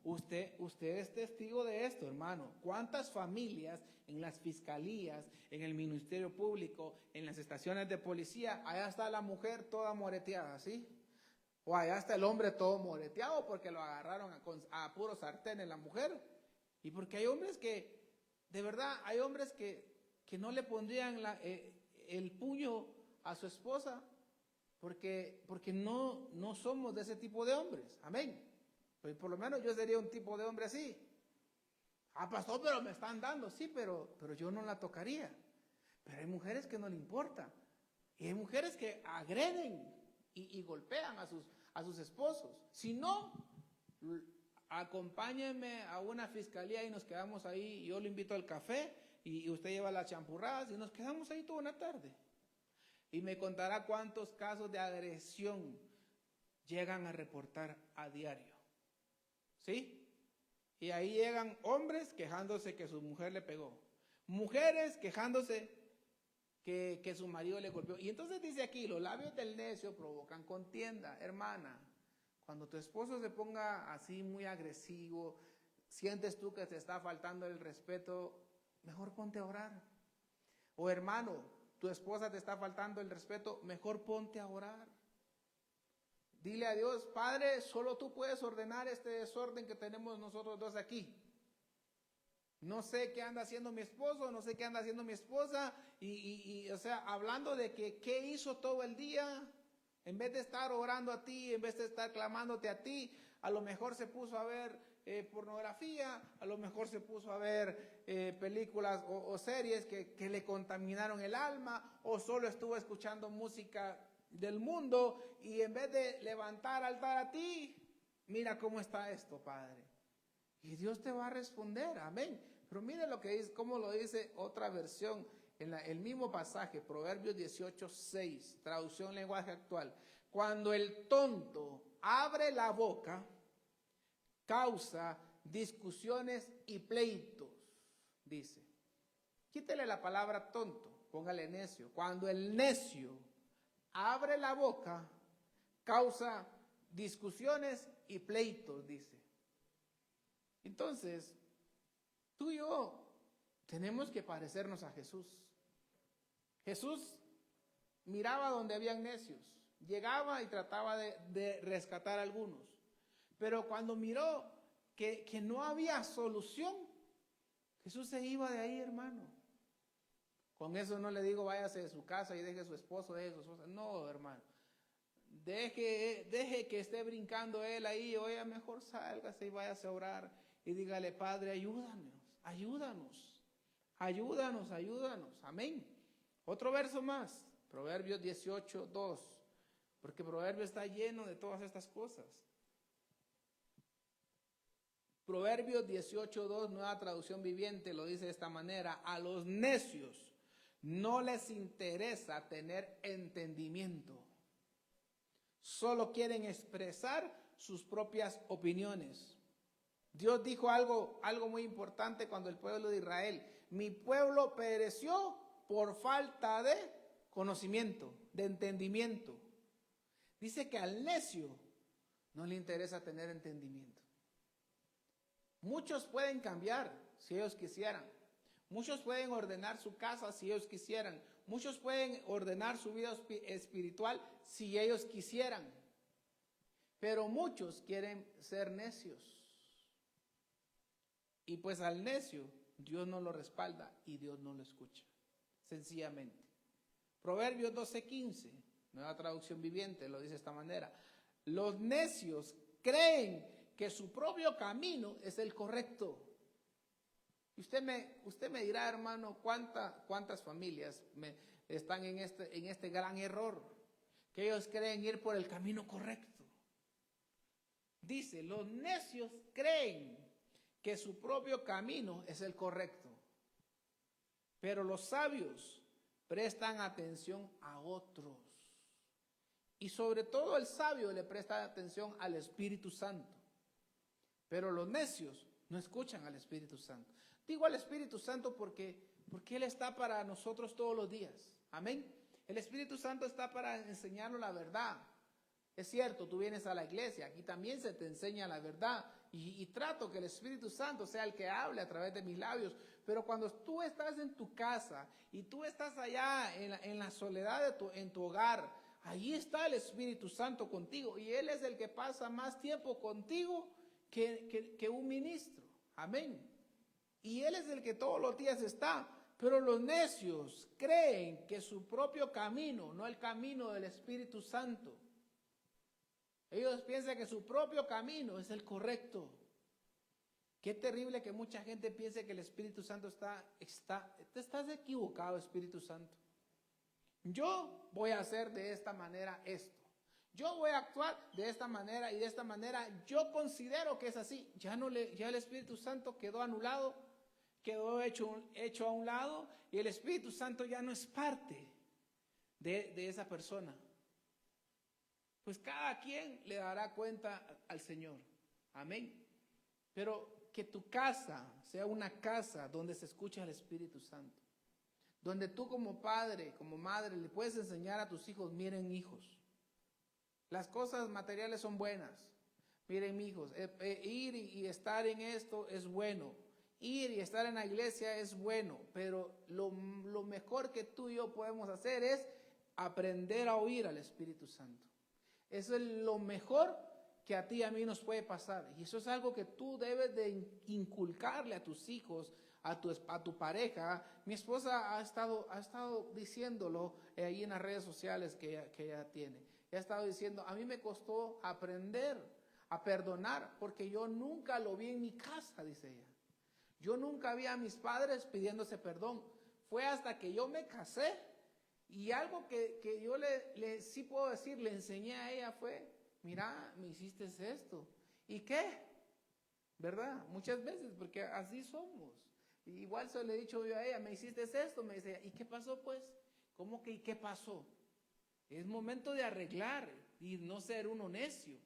Usted es testigo de esto, hermano. ¿Cuántas familias en las fiscalías, en el ministerio público, en las estaciones de policía, allá está la mujer toda moreteada, ¿sí? O allá está el hombre todo moreteado porque lo agarraron a puro sartén en la mujer. Y porque hay hombres que, de verdad, hay hombres que que no le pondrían el puño a su esposa porque no somos de ese tipo de hombres. Amén. Pues por lo menos yo sería un tipo de hombre así. Ah, pastor, pero me están dando. Sí, pero yo no la tocaría. Pero hay mujeres que no le importa. Y hay mujeres que agreden y golpean a sus esposos. Si no, acompáñenme a una fiscalía y nos quedamos ahí. Yo lo invito al café y usted lleva las champurradas y nos quedamos ahí toda una tarde. Y me contará cuántos casos de agresión llegan a reportar a diario. ¿Sí? Y ahí llegan hombres quejándose que su mujer le pegó. Mujeres quejándose que su marido le golpeó. Y entonces dice aquí, los labios del necio provocan contienda. Hermana, cuando tu esposo se ponga así muy agresivo, sientes tú que te está faltando el respeto, mejor ponte a orar. O hermano, tu esposa te está faltando el respeto, mejor ponte a orar. Dile a Dios, Padre, solo tú puedes ordenar este desorden que tenemos nosotros dos aquí. No sé qué anda haciendo mi esposo, no sé qué anda haciendo mi esposa, o sea, hablando de que qué hizo todo el día, en vez de estar orando a ti, en vez de estar clamándote a ti, a lo mejor se puso a ver pornografía, a lo mejor se puso a ver películas o series que le contaminaron el alma, o solo estuvo escuchando música del mundo, y en vez de levantar altar a ti, mira cómo está esto, Padre. Y Dios te va a responder, amén. Pero mire lo que dice, cómo lo dice otra versión en el mismo pasaje, Proverbios 18:6, traducción lenguaje actual. Cuando el tonto abre la boca, causa discusiones y pleitos, dice. Quítele la palabra tonto, póngale necio. Cuando el necio abre la boca, causa discusiones y pleitos, dice. Entonces, tú y yo tenemos que parecernos a Jesús. Jesús miraba donde habían necios, llegaba y trataba de rescatar a algunos. Pero cuando miró que no había solución, Jesús se iba de ahí, hermano. Con eso no le digo váyase de su casa y deje a su esposo, deje a su esposa. No, hermano. Deje que esté brincando él ahí, o ella mejor sálgase y váyase a orar y dígale, Padre, ayúdanos. Amén. Otro verso más, Proverbios 18:2, porque Proverbios está lleno de todas estas cosas. Proverbios 18:2, nueva traducción viviente, lo dice de esta manera: a los necios no les interesa tener entendimiento. Solo quieren expresar sus propias opiniones. Dios dijo algo muy importante cuando el pueblo de Israel: mi pueblo pereció por falta de conocimiento, de entendimiento. Dice que al necio no le interesa tener entendimiento. Muchos pueden cambiar si ellos quisieran. Muchos pueden ordenar su casa si ellos quisieran. Muchos pueden ordenar su vida espiritual si ellos quisieran. Pero muchos quieren ser necios. Y pues al necio Dios no lo respalda y Dios no lo escucha. Sencillamente. Proverbios 12:15, nueva traducción viviente, lo dice de esta manera: los necios creen que su propio camino es el correcto. Usted me dirá, hermano, cuántas familias están en este gran error, que ellos creen ir por el camino correcto. Dice, los necios creen que su propio camino es el correcto, pero los sabios prestan atención a otros. Y sobre todo el sabio le presta atención al Espíritu Santo. Pero los necios no escuchan al Espíritu Santo. Digo al Espíritu Santo porque Él está para nosotros todos los días. Amén. El Espíritu Santo está para enseñarnos la verdad. Es cierto, tú vienes a la iglesia, aquí también se te enseña la verdad. Y trato que el Espíritu Santo sea el que hable a través de mis labios. Pero cuando tú estás en tu casa y tú estás allá en la soledad en tu hogar, ahí está el Espíritu Santo contigo. Y Él es el que pasa más tiempo contigo que un ministro. Amén. Y Él es el que todos los días está Pero los necios creen que su propio camino, no el camino del Espíritu Santo. Ellos piensan que su propio camino es el correcto. Qué terrible que mucha gente piense que el Espíritu Santo estás equivocado, Espíritu Santo. Yo voy a hacer de esta manera esto. Yo voy a actuar de esta manera y de esta manera. Yo considero que es así. Ya el Espíritu Santo quedó anulado, quedó hecho a un lado, y el Espíritu Santo ya no es parte de esa persona. Pues cada quien le dará cuenta al Señor. Amén. Pero que tu casa sea una casa donde se escucha el Espíritu Santo. Donde tú como padre, como madre, le puedes enseñar a tus hijos: miren, hijos, las cosas materiales son buenas. Miren, hijos, ir y estar en esto es bueno. Ir y estar en la iglesia es bueno. Pero lo mejor que tú y yo podemos hacer es aprender a oír al Espíritu Santo. Eso es lo mejor que a ti y a mí nos puede pasar. Y eso es algo que tú debes de inculcarle a tus hijos, a tu pareja. Mi esposa ha estado diciéndolo ahí en las redes sociales que ella tiene. Ella ha estado diciendo: a mí me costó aprender a perdonar porque yo nunca lo vi en mi casa, dice ella. Yo nunca vi a mis padres pidiéndose perdón. Fue hasta que yo me casé, y algo que yo sí puedo decir, le enseñé a ella fue: mira, me hiciste esto. ¿Y qué? ¿Verdad? Muchas veces, porque así somos. Igual se lo he dicho yo a ella: me hiciste esto. Me dice: ¿y qué pasó pues? ¿Cómo que y qué pasó? Es momento de arreglar y no ser uno necio.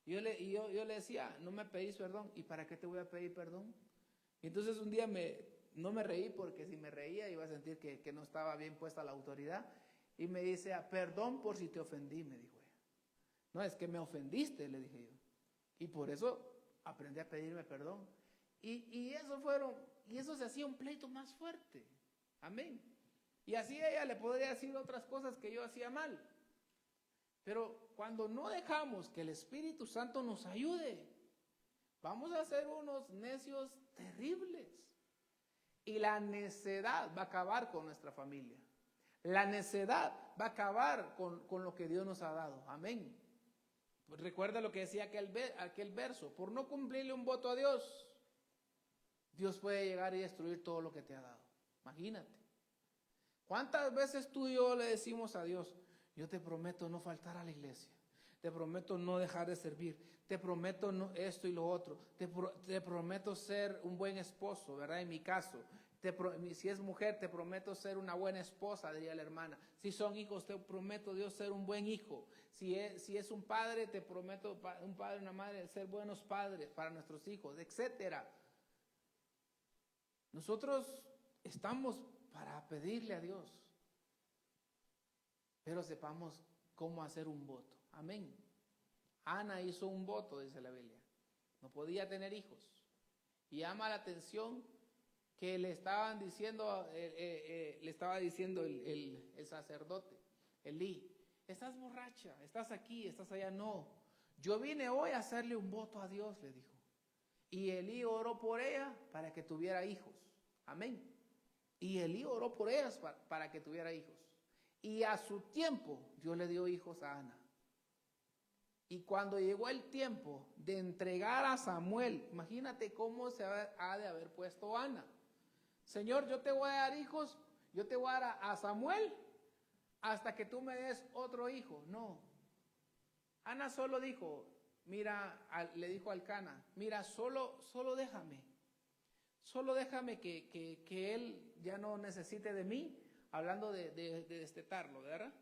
Yo le decía: no me pedís perdón. ¿Y para qué te voy a pedir perdón? Y entonces un día no me reí, porque si me reía iba a sentir que no estaba bien puesta la autoridad. Y me dice: perdón por si te ofendí, me dijo ella. No, es que me ofendiste, le dije yo. Y por eso aprendí a pedirme perdón. Y eso se hacía un pleito más fuerte. Amén. Y así ella le podría decir otras cosas que yo hacía mal. Pero cuando no dejamos que el Espíritu Santo nos ayude, vamos a ser unos necios terribles. Y la necedad va a acabar con nuestra familia. La necedad va a acabar con lo que Dios nos ha dado. Amén. Pues recuerda lo que decía aquel verso: por no cumplirle un voto a Dios, Dios puede llegar y destruir todo lo que te ha dado. Imagínate. ¿Cuántas veces tú y yo le decimos a Dios: yo te prometo no faltar a la iglesia, te prometo no dejar de servir, te prometo no esto y lo otro, te prometo ser un buen esposo, ¿verdad? En mi caso, si es mujer, te prometo ser una buena esposa, diría la hermana. Si son hijos, te prometo, Dios, ser un buen hijo. Si es un padre, te prometo, un padre, una madre, ser buenos padres para nuestros hijos, etcétera. Nosotros estamos para pedirle a Dios, pero sepamos cómo hacer un voto. Amén. Ana hizo un voto, dice la Biblia. No podía tener hijos. Y llama la atención que le estaba diciendo el sacerdote, Elí: estás borracha, estás aquí, estás allá. No, yo vine hoy a hacerle un voto a Dios, le dijo. Y Elí oró por ella para que tuviera hijos. Amén. Y Elí oró por ellas para que tuviera hijos. Y a su tiempo Dios le dio hijos a Ana. Y cuando llegó el tiempo de entregar a Samuel, imagínate cómo se ha de haber puesto Ana. Señor, yo te voy a dar hijos, yo te voy a dar a Samuel hasta que tú me des otro hijo. No. Ana solo dijo, le dijo al Cana: mira, solo déjame. Solo déjame que él ya no necesite de mí, hablando de destetarlo, ¿verdad?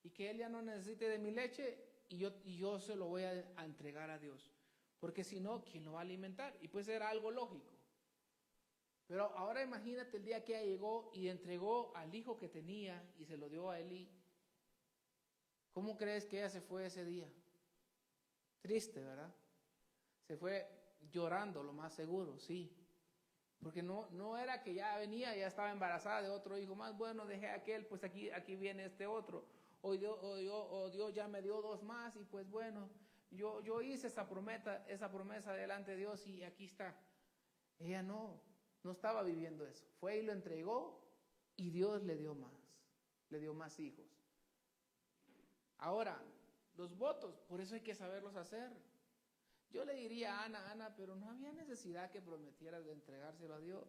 Y que él ya no necesite de mi leche, y yo se lo voy a entregar a Dios. Porque si no, ¿quién lo va a alimentar? Y pues era algo lógico. Pero ahora imagínate el día que ella llegó y entregó al hijo que tenía y se lo dio a Elí. ¿Cómo crees que ella se fue ese día? Triste, ¿verdad? Se fue llorando, lo más seguro, sí. Porque no era que ya estaba embarazada de otro hijo más. Bueno, dejé aquel, pues aquí viene este otro. O Dios ya me dio dos más, y pues bueno, yo hice esa promesa delante de Dios y aquí está. Ella no. no estaba viviendo eso. Fue y lo entregó y Dios le dio más hijos. Ahora, los votos, por eso hay que saberlos hacer. Yo le diría a Ana, pero no había necesidad que prometieras de entregárselo a Dios.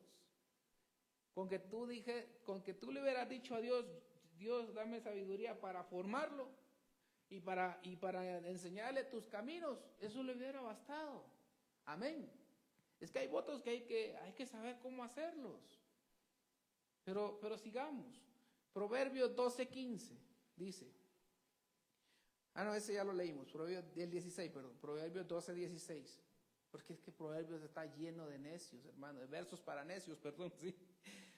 Con que tú le hubieras dicho a Dios, Dios, dame sabiduría para formarlo y para enseñarle tus caminos, eso le hubiera bastado. Amén. Es que hay votos que hay que saber cómo hacerlos. Pero sigamos. Proverbios 12:15 dice. Ese ya lo leímos, Proverbios 12:16. Porque es que Proverbios está lleno de necios, hermano, de versos para necios, perdón, sí.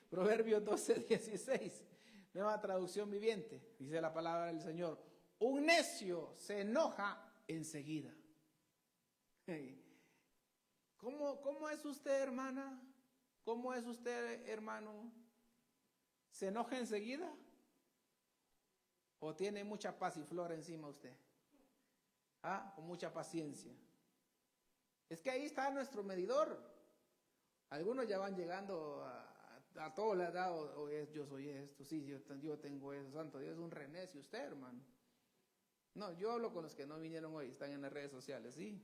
Proverbios 12:16, nueva traducción viviente, dice la palabra del Señor. Un necio se enoja enseguida. ¿Cómo es usted, hermana? ¿Cómo es usted, hermano? ¿Se enoja enseguida? ¿O tiene mucha paz y flor encima usted? Con mucha paciencia. Es que ahí está nuestro medidor. Algunos ya van llegando a todo le ha dado, yo soy esto, sí, yo tengo eso, santo Dios, es un renecio usted, hermano. No, yo hablo con los que no vinieron hoy, están en las redes sociales, sí.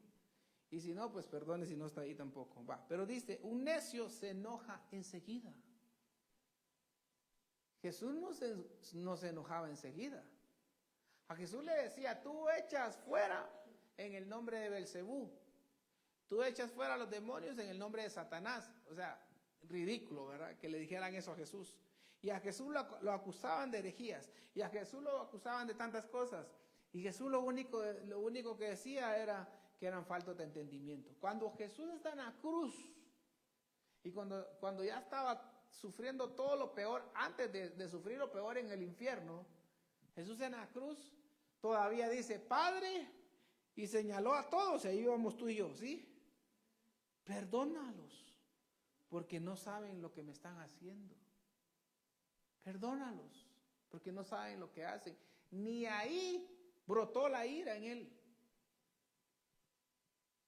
Y si no, pues perdone si no está ahí tampoco. Pero dice, un necio se enoja enseguida. Jesús no se enojaba enseguida. A Jesús le decía, tú echas fuera en el nombre de Belcebú. Tú echas fuera a los demonios en el nombre de Satanás. O sea, ridículo, ¿verdad? Que le dijeran eso a Jesús. Y a Jesús lo acusaban de herejías. Y a Jesús lo acusaban de tantas cosas. Y Jesús lo único que decía era que eran faltos de entendimiento. Cuando Jesús está en la cruz y cuando ya estaba sufriendo todo lo peor, antes de sufrir lo peor en el infierno, Jesús en la cruz todavía dice, Padre, y señaló a todos, ahí íbamos tú y yo, ¿sí? Perdónalos, porque no saben lo que me están haciendo. Perdónalos, porque no saben lo que hacen. Ni ahí brotó la ira en él.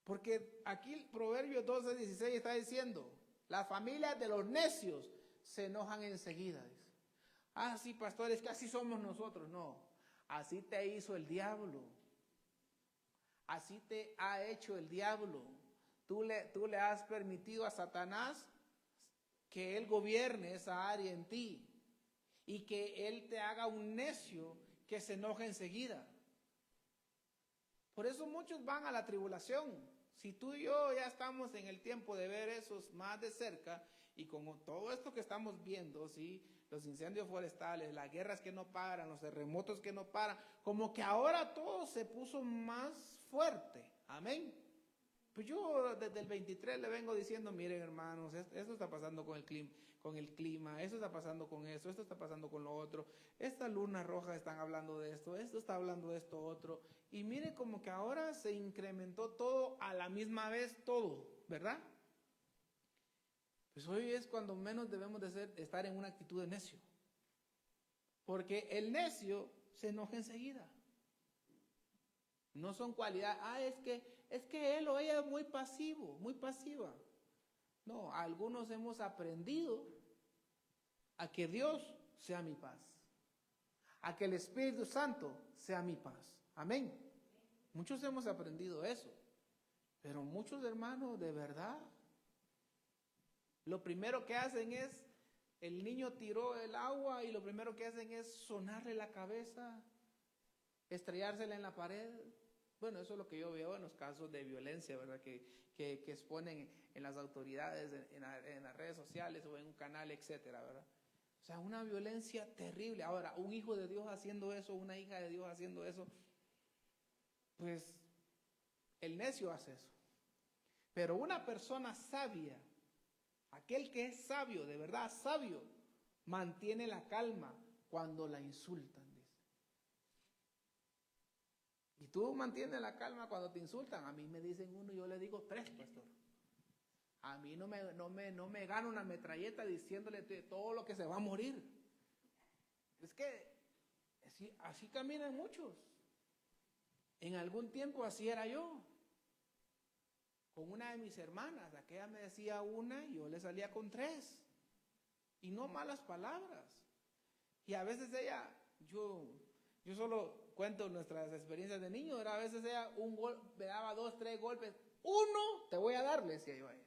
Porque aquí Proverbios 12:16 está diciendo, las familias de los necios se enojan enseguida. Sí, pastor, es que así somos nosotros. No, así te hizo el diablo. Así te ha hecho el diablo. Tú le has permitido a Satanás que él gobierne esa área en ti y que él te haga un necio que se enoja enseguida. Por eso muchos van a la tribulación. Si tú y yo ya estamos en el tiempo de ver esos más de cerca, y con todo esto que estamos viendo, ¿sí? Los incendios forestales, las guerras que no paran, los terremotos que no paran, como que ahora todo se puso más fuerte. Amén. Pues yo desde el 23 le vengo diciendo, miren hermanos, esto está pasando con el clima, esto está pasando con esto está pasando con lo otro, esta luna roja están hablando de esto está hablando de esto otro, y mire como que ahora se incrementó todo a la misma vez, todo, ¿verdad? Pues hoy es cuando menos debemos de estar en una actitud de necio, porque el necio se enoja enseguida. No son cualidades, es que él o ella es muy pasivo, muy pasiva. No, algunos hemos aprendido a que Dios sea mi paz, a que el Espíritu Santo sea mi paz. Amén. Muchos hemos aprendido eso, pero muchos hermanos de verdad, lo primero que hacen es, el niño tiró el agua y lo primero que hacen es sonarle la cabeza, estrellársela en la pared. Bueno, eso es lo que yo veo en los casos de violencia, ¿verdad? Que exponen en las autoridades, en las redes sociales o en un canal, etcétera, ¿verdad? O sea, una violencia terrible. Ahora, un hijo de Dios haciendo eso, una hija de Dios haciendo eso, pues el necio hace eso. Pero una persona sabia, aquel que es sabio, de verdad sabio, mantiene la calma cuando la insultan. Y tú mantienes la calma cuando te insultan. A mí me dicen uno y yo le digo 3, pastor. A mí no me gana una metralleta diciéndole todo lo que se va a morir. Es que así caminan muchos. En algún tiempo así era yo. con una de mis hermanas. Aquella me decía una y yo le salía con 3. Y no malas palabras. Y a veces ella, yo solo cuento nuestras experiencias de niño, a veces ella me daba 2, 3 golpes. 1 te voy a dar, le decía yo a ella.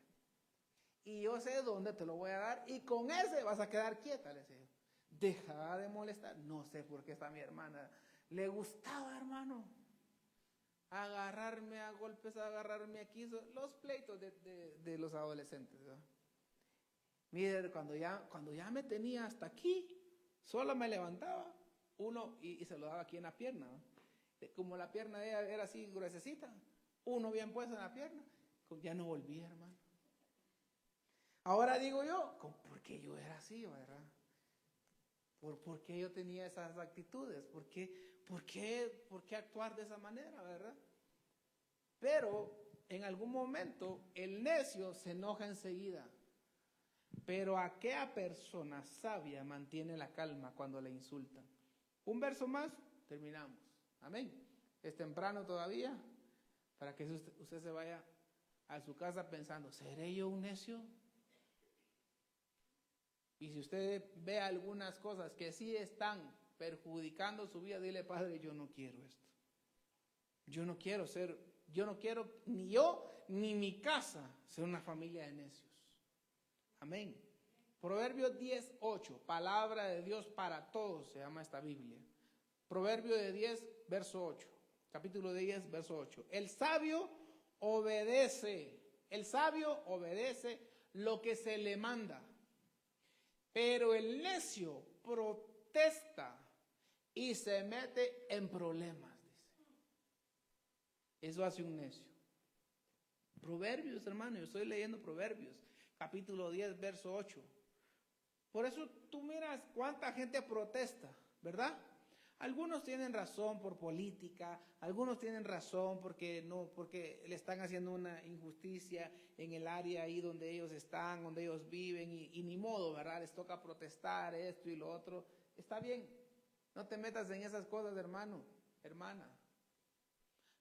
Y yo sé dónde te lo voy a dar y con ese vas a quedar quieta, le decía yo. Deja de molestar. No sé por qué esta mi hermana le gustaba, hermano, agarrarme a golpes, agarrarme aquí, los pleitos de los adolescentes, ¿verdad? Mire, cuando ya me tenía hasta aquí, solo me levantaba uno y se lo daba aquí en la pierna, ¿no? Como la pierna de ella era así gruesecita, uno bien puesto en la pierna, ya no volvía, hermano. Ahora digo yo, ¿por qué yo era así, verdad? ¿Por qué yo tenía esas actitudes? ¿Por qué actuar de esa manera, verdad? Pero en algún momento el necio se enoja enseguida. Pero aquella persona sabia mantiene la calma cuando le insultan. Un verso más, terminamos. Amén. Es temprano todavía para que usted se vaya a su casa pensando, ¿seré yo un necio? Y si usted ve algunas cosas que sí están perjudicando su vida, dile, Padre, yo no quiero esto. Yo no quiero ni yo ni mi casa ser una familia de necios. Amén. Proverbios 10:8, palabra de Dios para todos, se llama esta Biblia. Proverbio de 10, verso 8. Capítulo de 10, verso 8. El sabio obedece lo que se le manda, pero el necio protesta y se mete en problemas, dice. Eso hace un necio. Proverbios, hermano, yo estoy leyendo Proverbios, capítulo 10, verso 8. Por eso tú miras cuánta gente protesta, ¿verdad? Algunos tienen razón por política, algunos tienen razón porque le están haciendo una injusticia en el área ahí donde ellos están, donde ellos viven, y ni modo, ¿verdad? Les toca protestar esto y lo otro. Está bien, no te metas en esas cosas, hermano, hermana.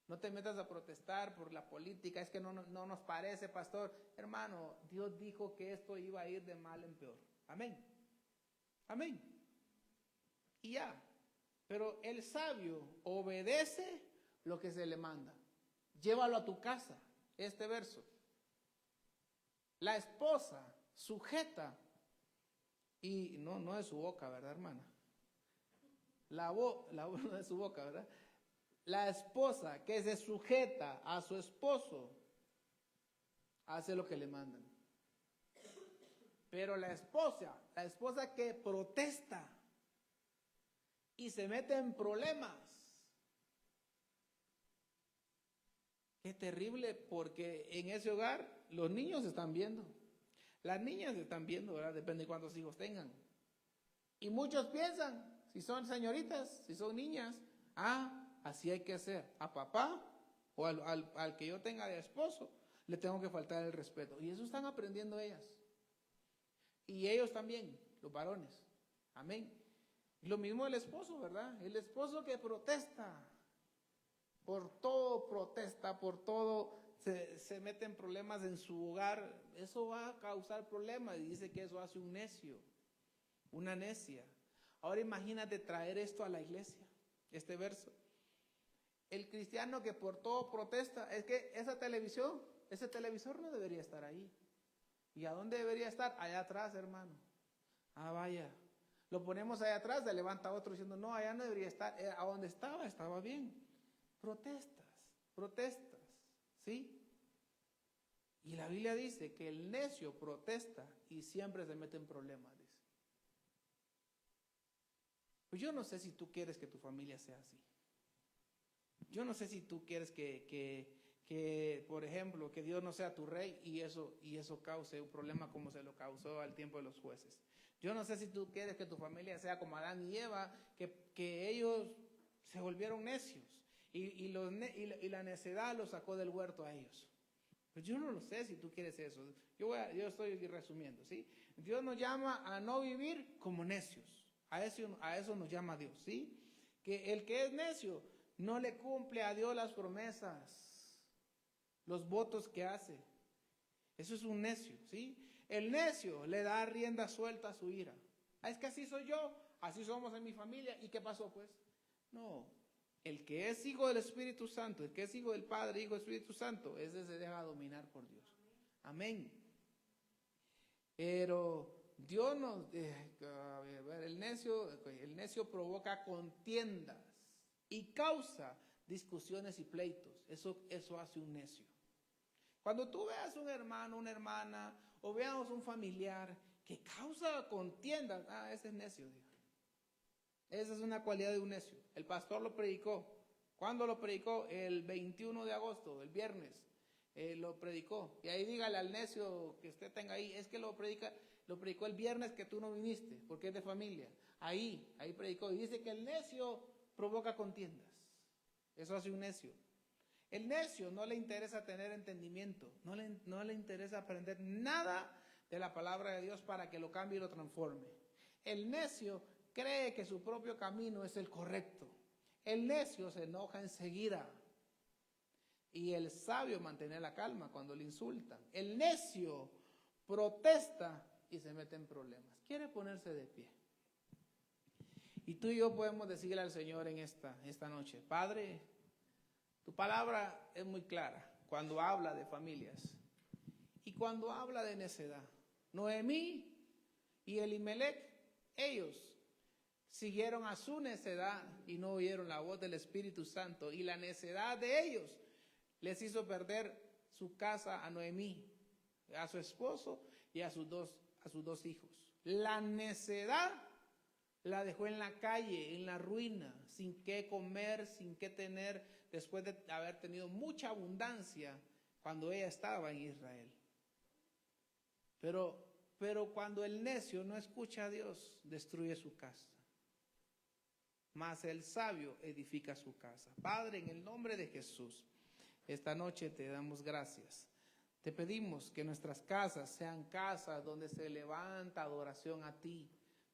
No te metas a protestar por la política, es que no nos parece, pastor. Hermano, Dios dijo que esto iba a ir de mal en peor. Amén. Amén. Y ya. Pero el sabio obedece lo que se le manda. Llévalo a tu casa, este verso. La esposa sujeta, y no de su boca, ¿verdad, hermana? La voz no de su boca, ¿verdad? La esposa que se sujeta a su esposo hace lo que le mandan. Pero la esposa que protesta y se mete en problemas, qué terrible, porque en ese hogar los niños están viendo, las niñas están viendo, ¿verdad? Depende de cuántos hijos tengan. Y muchos piensan, si son señoritas, si son niñas, así hay que hacer. A papá o al que yo tenga de esposo le tengo que faltar el respeto. Y eso están aprendiendo ellas. Y ellos también, los varones. Amén. Y lo mismo el esposo, ¿verdad? El esposo que protesta. Por todo protesta, por todo se mete en problemas en su hogar. Eso va a causar problemas. Y dice que eso hace un necio, una necia. Ahora imagínate traer esto a la iglesia, este verso. El cristiano que por todo protesta, es que ese televisor no debería estar ahí. ¿Y a dónde debería estar? Allá atrás, hermano. Vaya. Lo ponemos allá atrás, se levanta otro diciendo, no, allá no debería estar. A donde estaba bien. Protestas, ¿sí? Y la Biblia dice que el necio protesta y siempre se mete en problemas, dice. Pues yo no sé si tú quieres que tu familia sea así. Yo no sé si tú quieres que, por ejemplo, que Dios no sea tu rey y eso cause un problema como se lo causó al tiempo de los jueces. Yo no sé si tú quieres que tu familia sea como Adán y Eva, que ellos se volvieron necios y la necedad los sacó del huerto a ellos. Pues yo no lo sé si tú quieres eso. Yo estoy resumiendo, ¿sí? Dios nos llama a no vivir como necios. A eso nos llama Dios, ¿sí? Que el que es necio no le cumple a Dios las promesas. los votos que hace. Eso es un necio, ¿sí? El necio le da rienda suelta a su ira. Es que así soy yo, así somos en mi familia. ¿Y qué pasó pues? No, el que es hijo del Espíritu Santo, el que es hijo del Padre, hijo del Espíritu Santo, ese se deja dominar por Dios. Amén. Pero Dios nos, el necio provoca contiendas y causa discusiones y pleitos. Eso hace un necio. Cuando tú veas un hermano, una hermana, o veamos un familiar que causa contiendas, ese es necio, dijo. Esa es una cualidad de un necio. El pastor lo predicó. ¿Cuándo lo predicó? El 21 de agosto, el viernes. Lo predicó. Y ahí dígale al necio que usted tenga ahí, es que lo predicó el viernes que tú no viniste, porque es de familia. Ahí predicó. Y dice que el necio provoca contiendas. Eso hace un necio. El necio no le interesa tener entendimiento, no le interesa aprender nada de la palabra de Dios para que lo cambie y lo transforme. El necio cree que su propio camino es el correcto. El necio se enoja enseguida. Y el sabio mantiene la calma cuando le insultan. El necio protesta y se mete en problemas. Quiere ponerse de pie. Y tú y yo podemos decirle al Señor en esta noche: Padre, tu palabra es muy clara cuando habla de familias y cuando habla de necedad. Noemí y Elimelech, ellos siguieron a su necedad y no oyeron la voz del Espíritu Santo, y la necedad de ellos les hizo perder su casa a Noemí, a su esposo y a sus dos hijos. La necedad la dejó en la calle, en la ruina, sin qué comer, sin qué tener, después de haber tenido mucha abundancia cuando ella estaba en Israel. Pero cuando el necio no escucha a Dios, destruye su casa. Mas el sabio edifica su casa. Padre, en el nombre de Jesús, esta noche te damos gracias. Te pedimos que nuestras casas sean casas donde se levanta adoración a ti,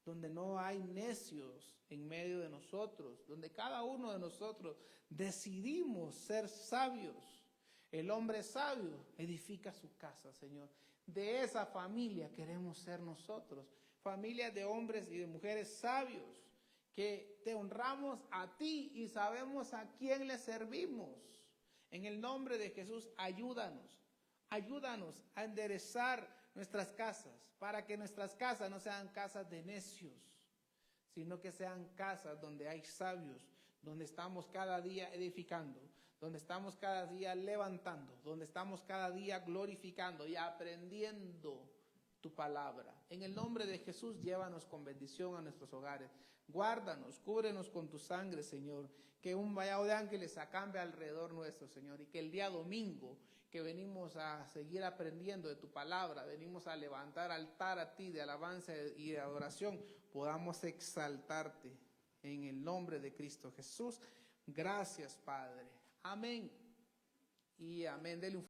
donde no hay necios en medio de nosotros, donde cada uno de nosotros decidimos ser sabios. El hombre sabio edifica su casa, Señor. De esa familia queremos ser nosotros, familia de hombres y de mujeres sabios, que te honramos a ti y sabemos a quién le servimos. En el nombre de Jesús, ayúdanos a enderezar nuestras casas, para que nuestras casas no sean casas de necios, sino que sean casas donde hay sabios, donde estamos cada día edificando, donde estamos cada día levantando, donde estamos cada día glorificando y aprendiendo tu palabra. En el nombre de Jesús, llévanos con bendición a nuestros hogares. Guárdanos, cúbrenos con tu sangre, Señor. Que un vallado de ángeles acampe alrededor nuestro, Señor. Y que el día domingo, que venimos a seguir aprendiendo de tu palabra, venimos a levantar altar a ti de alabanza y de adoración, podamos exaltarte en el nombre de Cristo Jesús. Gracias, Padre. Amén y amén. Dele un